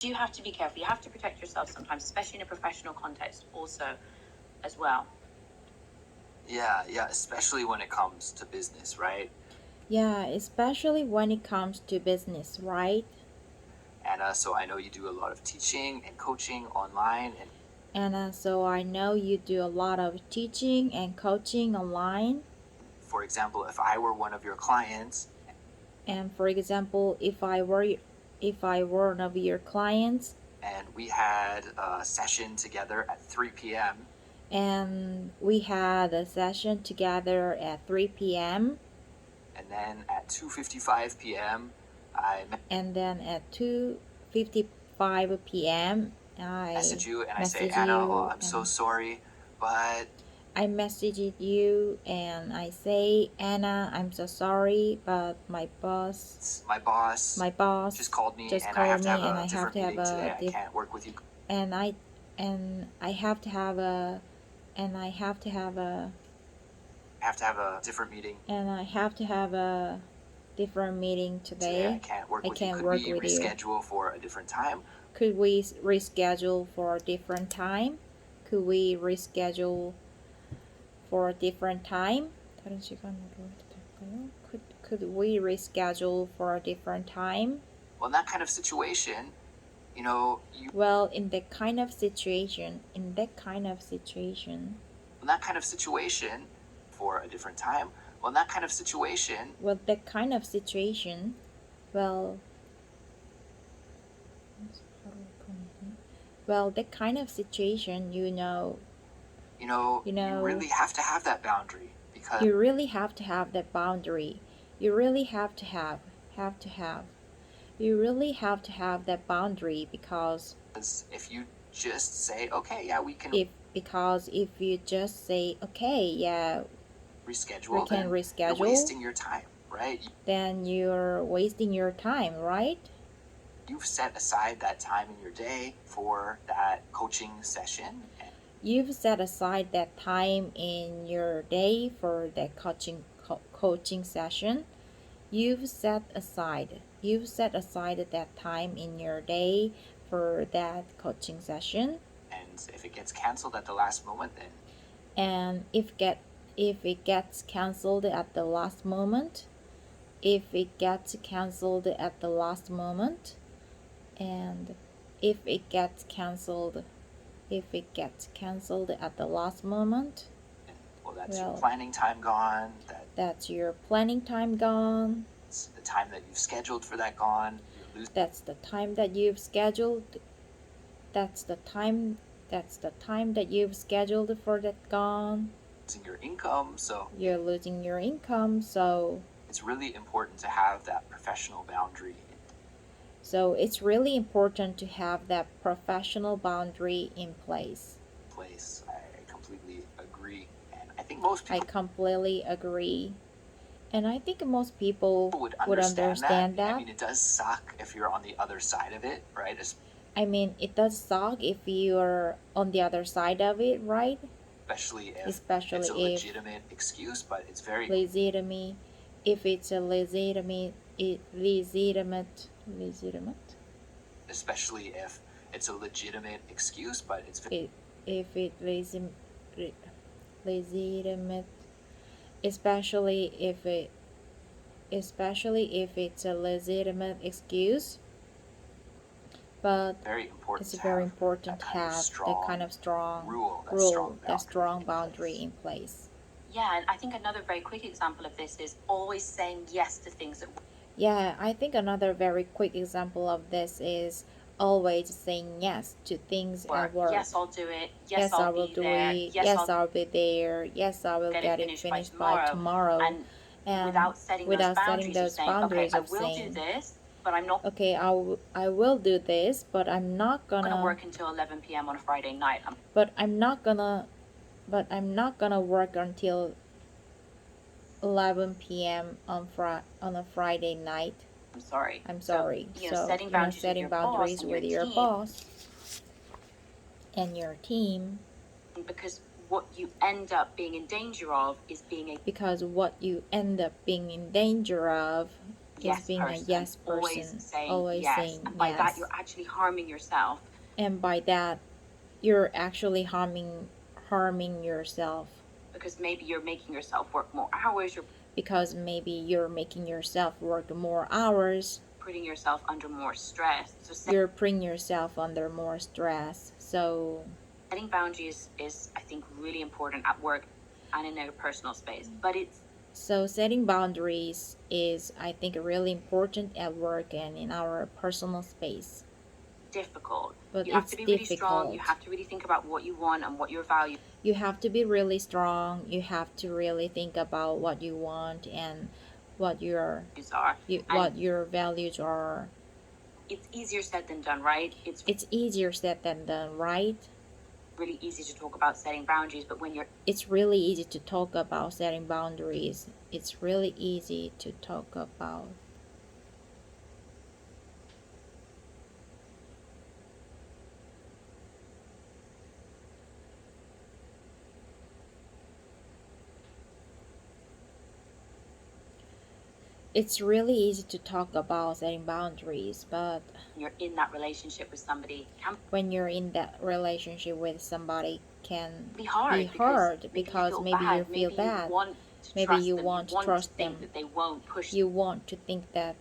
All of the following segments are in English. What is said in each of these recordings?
You have to be careful. You have to protect yourself sometimes, especially in a professional context also as well. Yeah, especially when it comes to business, right? Yeah, especially when it comes to business, right? Anna, so I know you do a lot of teaching and coaching online. Anna, so I know you do a lot of teaching and coaching online. For example, if I were one of your clients, and for example, if I were one of your clients, and we had a session together at 3 p.m. and we had a session together at 3 p.m. and then at 2:55 p.m. and then at 2:55 p.m. I message you and I say, Anna, oh, I'm so sorry, but I messaged you and I say, Anna, I'm so sorry, but my boss just called me and I have to have a different meeting today. I can't work with you. And I have to have a different meeting. And I have to have a different meeting today. I can't work with you. Could we reschedule for a different time? Could we reschedule for a different time? Could we reschedule for a different time? 다른 시간으로 해도 될까요? Could we reschedule for a different time? Well, in that kind of situation, in that kind of situation, for a different time, well, in that kind of situation, that kind of situation, you really have to have that boundary because you really have to have that boundary. You really have to have that boundary because if you just say, okay, yeah, we can. If you just say, okay, yeah, reschedule, we can reschedule. You're wasting your time, right? Then you're wasting your time, right? You've set aside that time in your day for that coaching session. You've set aside that time in your day for that coaching session. You've set aside that time in your day for that coaching session. And if it gets canceled at the last moment, then. And if it gets canceled at the last moment, and if it gets canceled at the last moment, well, that's your planning time gone. That's your planning time gone. It's the time that you've scheduled for that gone. That's the time that you've scheduled. That's the time that you've scheduled for that gone. You're losing your income, so it's really important to have that professional boundary. So it's really important to have that professional boundary in place. I completely agree. And I think most people completely agree. And I think most people would understand that. I mean, it does suck if you're on the other side of it, right? I mean, it does suck if you're on the other side of it, right? Especially if it's a legitimate excuse, but it's very legitimate. If it's a legitimate. Especially if it's a legitimate excuse, but it's legitimate. Especially if it's a legitimate excuse. But it's very important to have that kind of strong rule, that strong boundary in place. Yeah, and I think another very quick example of this is always saying yes to things that. Yeah, I think another very quick example of this is always saying yes to things at work. Yes, I'll do it. Yes, I will do it. Yes, I'll be there. Yes, I will get it finished by tomorrow. And without setting those boundaries of saying, okay, I will do this, but I'm not. Okay, I will do this, but I'm not gonna work until 11 p.m. on a Friday night. But I'm not gonna work until 11 p.m. on a Friday night. I'm sorry. So setting boundaries with your boss and your team. Because what you end up being in danger of is being yes being person, a yes always person, saying always yes. saying And by yes. that, you're actually harming yourself. And by that, you're actually harming yourself. Because maybe you're making yourself work more hours. Because maybe you're making yourself work more hours. Putting yourself under more stress. So you're putting yourself under more stress. So setting boundaries is, I think, really important at work and in a personal space. So setting boundaries is, I think, really important at work and in our personal space. Difficult. But you have to be really strong. You have to really think about what you want and what your values. You have to be really strong. You have to really think about what you want and what your values are. It's easier said than done, right? It's easier said than done, right? Really easy to talk about setting boundaries, but it's really easy to talk about setting boundaries. It's really easy to talk about. It's really easy to talk about setting boundaries, but you're in that relationship with somebody. When you're in that relationship with somebody, can be hard because maybe you feel bad. Maybe you want to trust them. That they won't push. You want to think that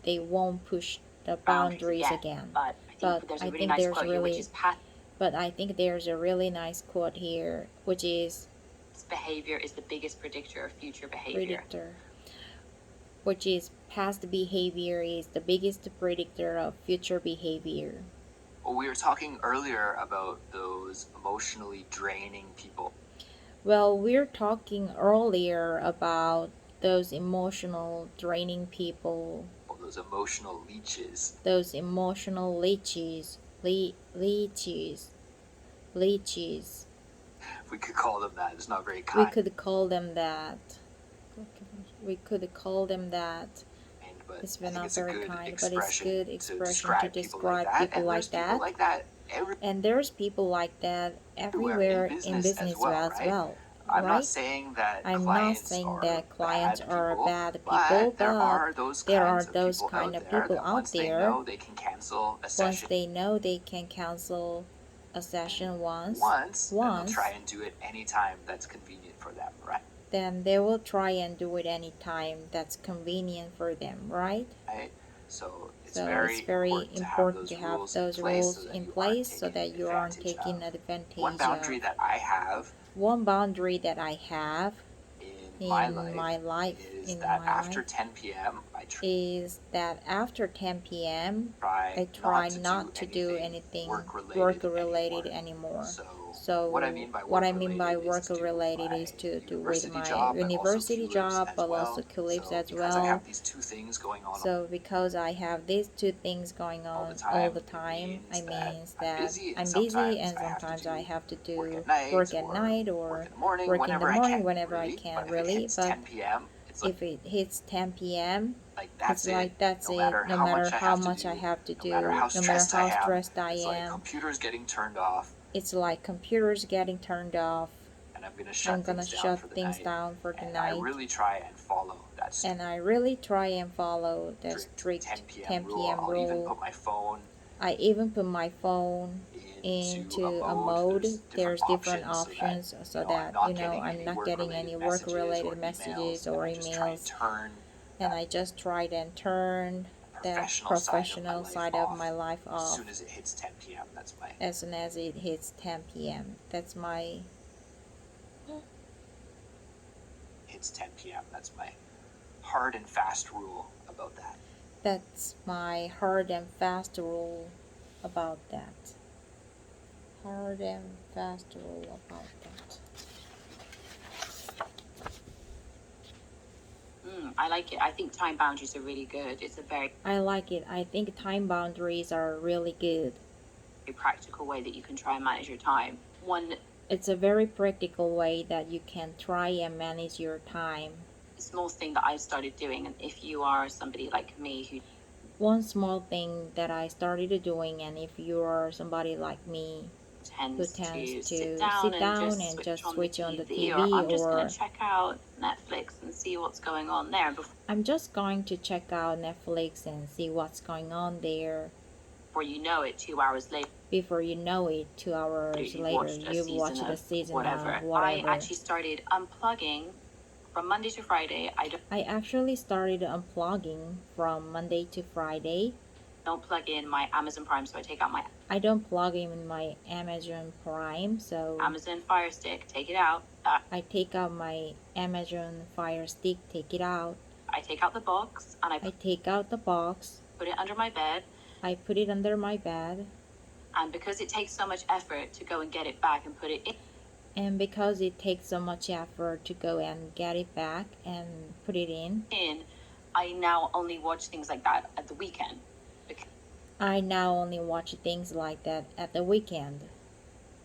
they won't push the boundaries again. But I think there's a really nice quote here, which is, behavior is the biggest predictor of future behavior. Which is, past behavior is the biggest predictor of future behavior. Well, we were talking earlier about those emotionally draining people. Well, we're talking earlier about those emotional draining people. Those emotional leeches. Those emotional leeches. Leeches. We could call them that. It's not very kind. We could call them that. It's not very kind, but it's a good expression to describe people like that. And there's people like that everywhere in business as well. I'm not saying that clients are bad people, but there are those kind of people out there. Once they know they can cancel a session once, they'll try and do it anytime that's convenient for them, right? Then they will try and do it anytime that's convenient for them, right? So it's very important to have those rules in place so that you aren't taking advantage of. One boundary that I have in my life is that after 10 p.m. I try not to do anything work-related anymore. So what I mean by work-related is to do with my university job, but also colleagues as well. Because I have these two things going on. So because I have these two things going on all the time, it means that I'm busy and sometimes I have to do work at night or work in the morning whenever I can, really. But if it hits 10 p.m., it's like that's it. No matter how much I have to do, no matter how stressed I am, computers getting turned off. It's like computers getting turned off. And I'm gonna shut things down for the night. I really try and follow that. And I really try and follow the strict 10 p.m. rule. I even put my phone into a mode. There's different options so that I'm not getting any work-related messages or emails. And I just tried and turn the professional side of my life off. As soon as it hits 10 p.m. As soon as it hits 10 p.m. That's my. Hits 10 p.m. That's my hard and fast rule about that. That's my hard and fast rule about that. Hard and fast rule about that. I like it. I think time boundaries are really good. I like it. I think time boundaries are really good. A practical way that you can try and manage your time. It's a very practical way that you can try and manage your time. Small thing that I started doing, and if you are somebody like me one small thing that I started doing, and if you are somebody like me tends to sit sit down down and just just switch on the TV, TV, or I'm just or going to check out Netflix and see what's going on there. I'm just going to check out Netflix and see what's going on there. Before you know it, 2 hours later, Before you know it, 2 hours later, you've watched a season whatever. of whatever. I actually started unplugging from Monday to Friday. I actually started unplugging from Monday to Friday. Don't plug in my Amazon Prime, so I take out my I don't plug in my Amazon Prime, so Amazon Fire Stick, take it out. I take out my Amazon Fire Stick, take it out. I take out the box and I take out the box. Put it under my bed. I put it under my bed. And because it takes so much effort to go and get it back and put it in. And because it takes so much effort to go and get it back and put it in, I now only watch things like that at the weekend. I now only watch things like that at the weekend.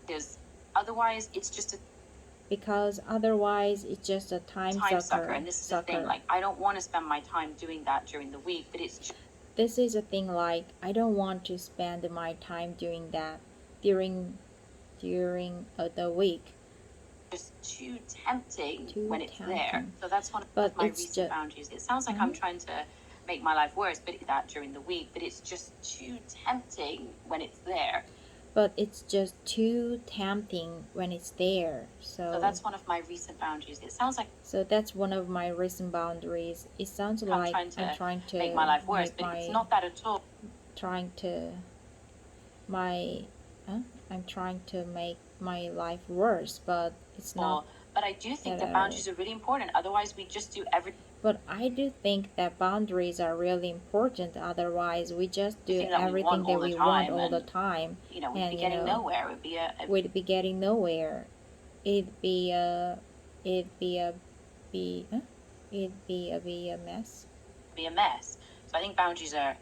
Because otherwise it's just a time sucker. And this is the thing, like, I don't want to spend my time doing that during the week, but this is a thing, like, I don't want to spend my time doing that during the week. Just too tempting when it's tempting. there. So that's one of my recent boundaries. It sounds like I'm trying to make my life worse, but that during the week, but it's just too tempting when it's there. But it's just too tempting when it's there. So that's one of my recent boundaries. It sounds like that's one of my recent boundaries. It sounds like I'm trying to make my life worse, but it's not that at all. I'm trying to make my life worse, but it's not. But I do think that boundaries are really important. Otherwise, we just do everything. But I do think that boundaries are really important. Otherwise, we just do everything that we want all the time. You know, we'd be getting nowhere. We'd be getting nowhere. It'd be a mess. Be a mess. So I think boundaries are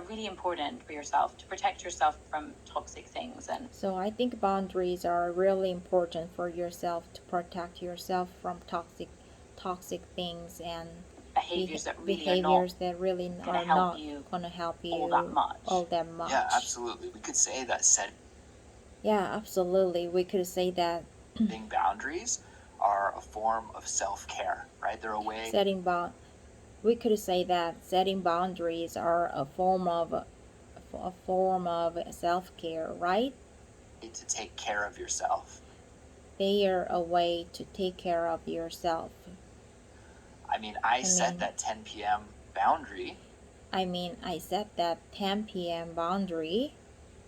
really important for yourself, to protect yourself from toxic things. And so I think boundaries are really important for yourself, to protect yourself from toxic things and behaviors that really are not going to help you all that much. Yeah, absolutely. We could say that setting boundaries are a form of self-care, right? They're a way. We could say that setting boundaries are a form of self-care, right? To take care of yourself. They are a way to take care of yourself. I set that 10 p.m. boundary. I set that 10 p.m. boundary.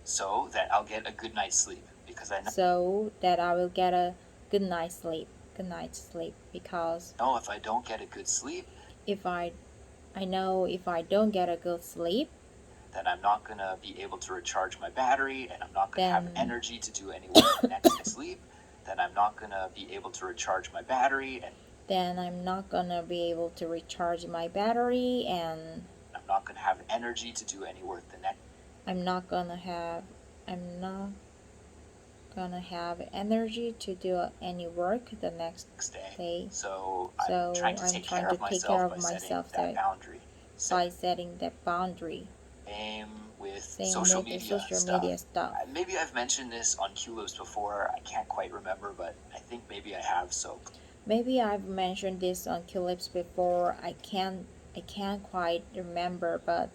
So that I'll get a good night's sleep, because I know. So that I will get a good night's sleep. Because. No, if I don't get a good sleep. I know if I don't get a good sleep, then I'm not going to be able to recharge my battery, and I'm not going to have energy to do any work the next sleep. Then I'm not going to be able to recharge my battery, and then I'm not going to be able to recharge my battery, and I'm not going to have energy to do any work the next. I'm not going to have energy to do any work the next day. So I'm trying to take care of myself by setting that boundary. Same with social media stuff. Maybe I've mentioned this on Culos before. I can't quite remember, but I think maybe I have. So maybe I've mentioned this on Culips before. I can't quite remember, but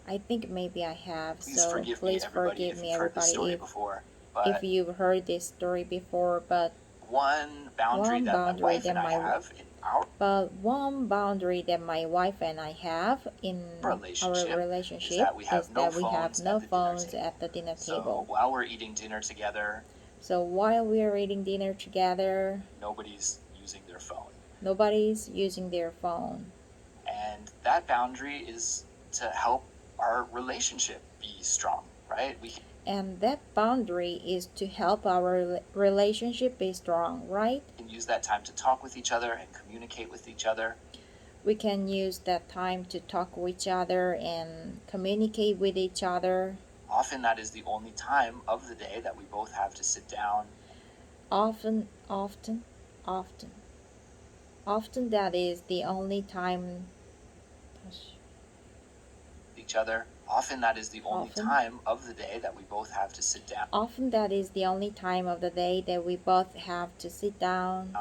I think maybe I have. Please forgive me, everybody, if you've heard this story before. But one boundary that my wife and I have in our relationship is that we have no phones at the dinner table. So while we're eating dinner together, nobody's using their phone. And that boundary is to help our relationship be strong, right? And that boundary is to help our relationship be strong, right? We can use that time to talk with each other and communicate with each other. We can use that time to talk with each other and communicate with each other. Often that is the only time of the day that we both have to sit down. Often that is the only time. Each other. Often that is the only time of the day that we both have to sit down. Often that is the only time of the day that we both have to sit down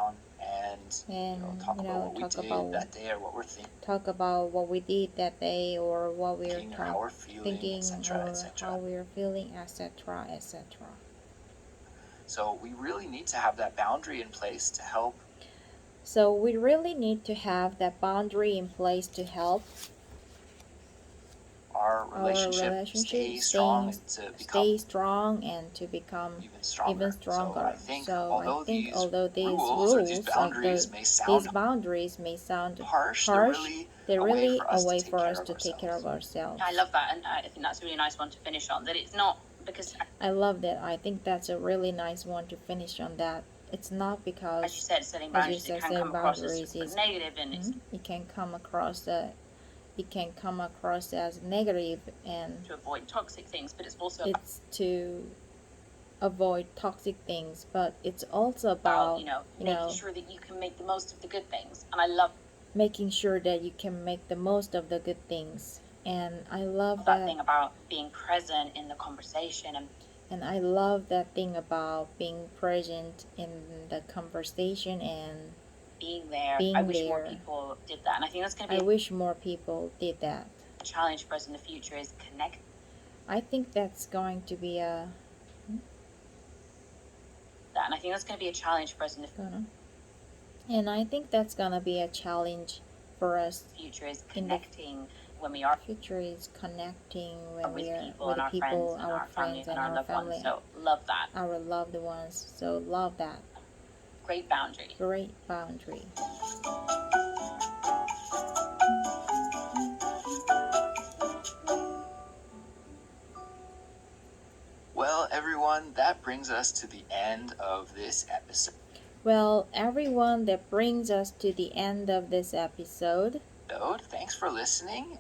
and talk about what we did that day or what we're thinking. Talk about what we did that day or what we're Thinking or how we're feeling, thinking etc., or etc. how we're feeling, etc., etc. So we really need to have that boundary in place to help. So we really need to have that boundary in place to help our relationship stay strong and to become even stronger. So I think although these rules or these boundaries may sound harsh, they're really a way for us to take care of ourselves. I love that, and I think that's a really nice one to finish on. That it's not because I love that. I think that's a really nice one to finish on that. It's not because, as you said, setting boundaries can come across as negative, and it can come across as negative and to avoid toxic things, but it's also it's to avoid toxic things, but it's also about making sure that you can make the most of the good things. And I love making sure that you can make the most of the good things. And I love that thing about being present in the conversation, and I love that thing about being present in the conversation and being there. I wish more people did that, and I think that's going to be. I wish more people did that. A challenge for us in the future is connect. I think that's going to be a. That, and I think that's going to be a challenge for us in the future. And I think that's gonna be a challenge for us. Future is connecting when we are. Future is connecting when we are with the people, our friends, and our family. So love that. Our loved ones. So love that. Great boundary. Great boundary. Well, everyone, that brings us to the end of this episode. Well, everyone, that brings us to the end of this episode. Thanks for listening.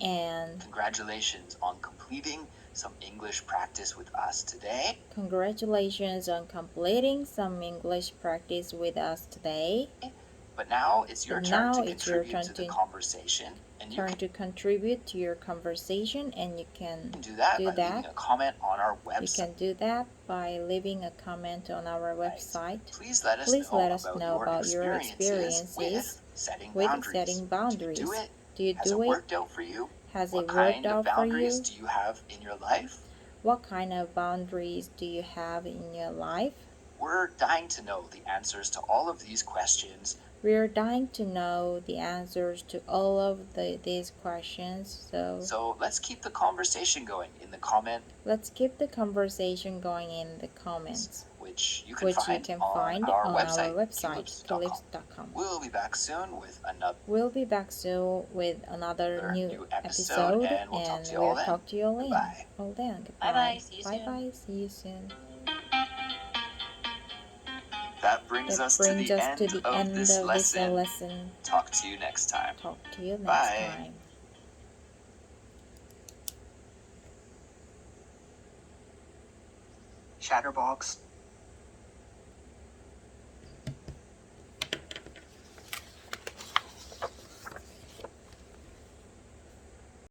And congratulations on completing some English practice with us today. Congratulations on completing some English practice with us today. But now it's your turn to contribute to the conversation. To contribute to your conversation, and you can do that by leaving a comment on our website. You can do that by leaving a comment on our website. Please let us know about your experiences with setting boundaries. Do you do it? Has it worked out for you? What kind of boundaries do you have in your life? What kind of boundaries do you have in your life? We're dying to know the answers to all of these questions. We're dying to know the answers to all of these questions. So let's keep the conversation going in the comment. Let's keep the conversation going in the comments. Which you can find on our website, tulips.com. We'll be back soon with another new episode, and we'll talk to you all then. Goodbye. Bye-bye. See you soon. Bye-bye. See you soon. That brings us to the end of this lesson. Talk to you next time. Bye. Chatterbox.